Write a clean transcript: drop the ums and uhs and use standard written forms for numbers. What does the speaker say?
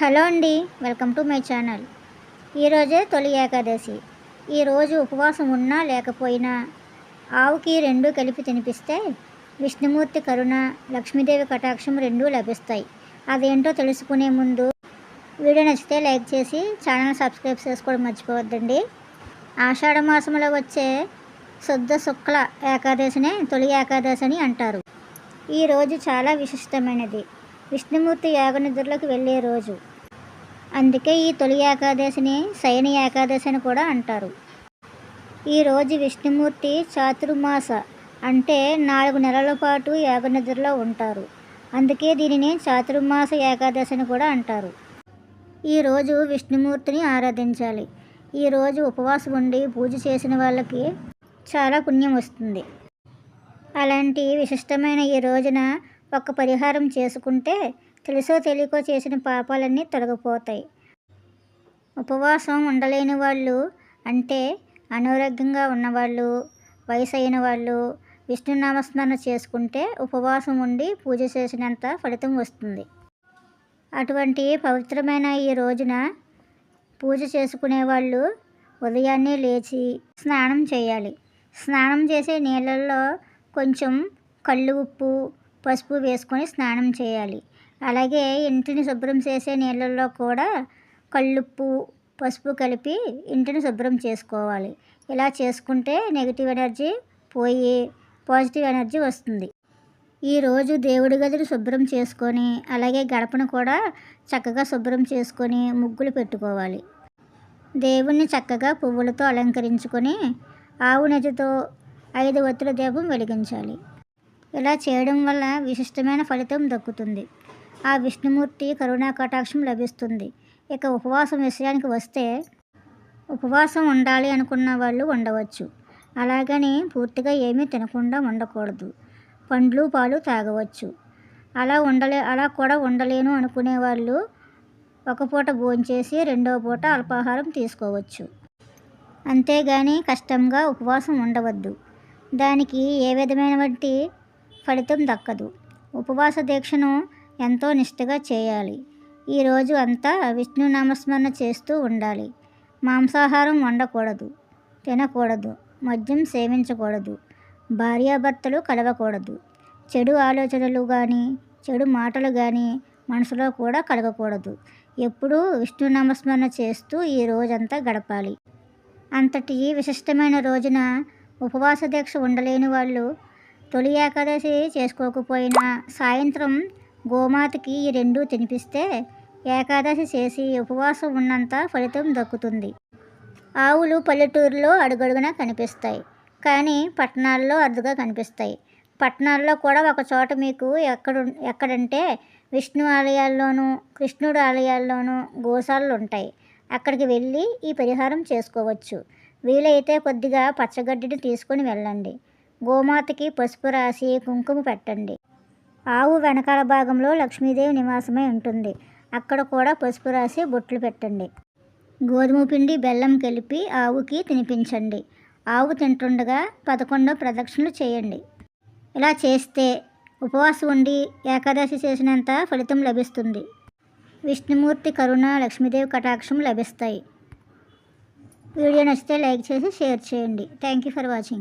Hello అండి, welcome to my channel. ఈరోజే తొలి ఏకాదశి. ఈరోజు ఉపవాసం ఉన్నా లేకపోయినా ఆవుకి రెండూ కలిపి తినిపిస్తే విష్ణుమూర్తి కరుణ, లక్ష్మీదేవి కటాక్షం రెండూ లభిస్తాయి. అదేంటో తెలుసుకునే ముందు వీడియో నచ్చితే లైక్ చేసి ఛానల్ సబ్స్క్రైబ్ చేసుకోవడం మర్చిపోవద్దండి. ఆషాఢ మాసంలో వచ్చే శుద్ధ శుక్ల ఏకాదశినే తొలి ఏకాదశి అని అంటారు. ఈరోజు చాలా విశిష్టమైనది. విష్ణుమూర్తి యాగనిద్రలోకి వెళ్ళే రోజు. అందుకే ఈ తొలి ఏకాదశిని శయన ఏకాదశి అని కూడా అంటారు. ఈరోజు విష్ణుమూర్తి చాతుర్మాస అంటే 4 నెలల పాటు యాగనిద్రలో ఉంటారు. అందుకే దీనిని చాతుర్మాస ఏకాదశి అని కూడా అంటారు. ఈరోజు విష్ణుమూర్తిని ఆరాధించాలి. ఈరోజు ఉపవాసం ఉండి పూజ చేసిన వాళ్ళకి చాలా పుణ్యం వస్తుంది. అలాంటి విశిష్టమైన ఈ రోజున ఒక పరిహారం చేసుకుంటే తెలుసో తెలియకో చేసిన పాపాలన్నీ తొలగిపోతాయి. ఉపవాసం ఉండలేని వాళ్ళు అంటే అనారోగ్యంగా ఉన్నవాళ్ళు, వయసు అయిన వాళ్ళు విష్ణునామస్మరణ చేసుకుంటే ఉపవాసం ఉండి పూజ చేసినంత ఫలితం వస్తుంది. అటువంటి పవిత్రమైన ఈ రోజున పూజ చేసుకునే వాళ్ళు ఉదయాన్నే లేచి స్నానం చేయాలి. స్నానం చేసే నీళ్ళల్లో కొంచెం కళ్ళు ఉప్పు, పసుపు వేసుకొని స్నానం చేయాలి. అలాగే ఇంటిని శుభ్రం చేసే నీళ్ళల్లో కూడా కళ్ళుప్పు, పసుపు కలిపి ఇంటిని శుభ్రం చేసుకోవాలి. ఇలా చేసుకుంటే నెగిటివ్ ఎనర్జీ పోయి పాజిటివ్ ఎనర్జీ వస్తుంది. ఈరోజు దేవుడి గదిని శుభ్రం చేసుకొని అలాగే గడపను కూడా చక్కగా శుభ్రం చేసుకొని ముగ్గులు పెట్టుకోవాలి. దేవుణ్ణి చక్కగా పువ్వులతో అలంకరించుకొని ఆవు నెయ్యితో 5 ఒత్తుల దీపం వెలిగించాలి. ఇలా చేయడం వల్ల విశిష్టమైన ఫలితం దక్కుతుంది. ఆ విష్ణుమూర్తి కరుణా కటాక్షం లభిస్తుంది. ఇక ఉపవాసం విషయానికి వస్తే ఉపవాసం ఉండాలి అనుకున్న వాళ్ళు ఉండవచ్చు. అలాగని పూర్తిగా ఏమీ తినకుండా ఉండకూడదు. పండ్లు పాలు తాగవచ్చు. అలా కూడా ఉండలేను అనుకునే వాళ్ళు ఒక పూట భోంచేసి రెండవ పూట అల్పాహారం తీసుకోవచ్చు. అంతేగాని కష్టంగా ఉపవాసం ఉండవద్దు. దానికి ఏ విధమైనటువంటి ఫలితం దక్కదు. ఉపవాస దీక్షను ఎంతో నిష్ఠగా చేయాలి. ఈరోజు అంతా విష్ణు నామస్మరణ చేస్తూ ఉండాలి. మాంసాహారం వండకూడదు, తినకూడదు, మద్యం సేవించకూడదు, భార్యాభర్తలు కలవకూడదు, చెడు ఆలోచనలు కానీ చెడు మాటలు కానీ మనసులో కూడా కలగకూడదు. ఎప్పుడూ విష్ణు నామస్మరణ చేస్తూ ఈ రోజంతా గడపాలి. అంతటి విశిష్టమైన రోజున ఉపవాస దీక్ష ఉండలేని వాళ్ళు తొలి ఏకాదశి చేసుకోకపోయినా సాయంత్రం గోమాతకి ఈ రెండూ తినిపిస్తే ఏకాదశి చేసి ఉపవాసం ఉన్నంత ఫలితం దక్కుతుంది. ఆవులు పల్లెటూరులో అడుగడుగునా కనిపిస్తాయి, కానీ పట్టణాల్లో అరుదుగా కనిపిస్తాయి. పట్టణాల్లో కూడా ఒక చోట మీకు ఎక్కడంటే విష్ణు ఆలయాల్లోనూ కృష్ణుడు ఆలయాల్లోనూ గోశాలలు ఉంటాయి. అక్కడికి వెళ్ళి ఈ పరిహారం చేసుకోవచ్చు. వీలైతే కొద్దిగా పచ్చగడ్డిని తీసుకొని వెళ్ళండి. గోమాతకి పసుపు రాసి కుంకుమ పెట్టండి. ఆవు వెనకాల భాగంలో లక్ష్మీదేవి నివాసమై ఉంటుంది. అక్కడ కూడా పసుపు రాసి బొట్లు పెట్టండి. గోధుమ పిండి బెల్లం కలిపి ఆవుకి తినిపించండి. ఆవు తింటుండగా 11 ప్రదక్షిణలు చేయండి. ఇలా చేస్తే ఉపవాసం ఉండి ఏకాదశి చేసినంత ఫలితం లభిస్తుంది. విష్ణుమూర్తి కరుణ, లక్ష్మీదేవి కటాక్షం లభిస్తాయి. వీడియో నచ్చితే లైక్ చేసి షేర్ చేయండి. Thank you for watching.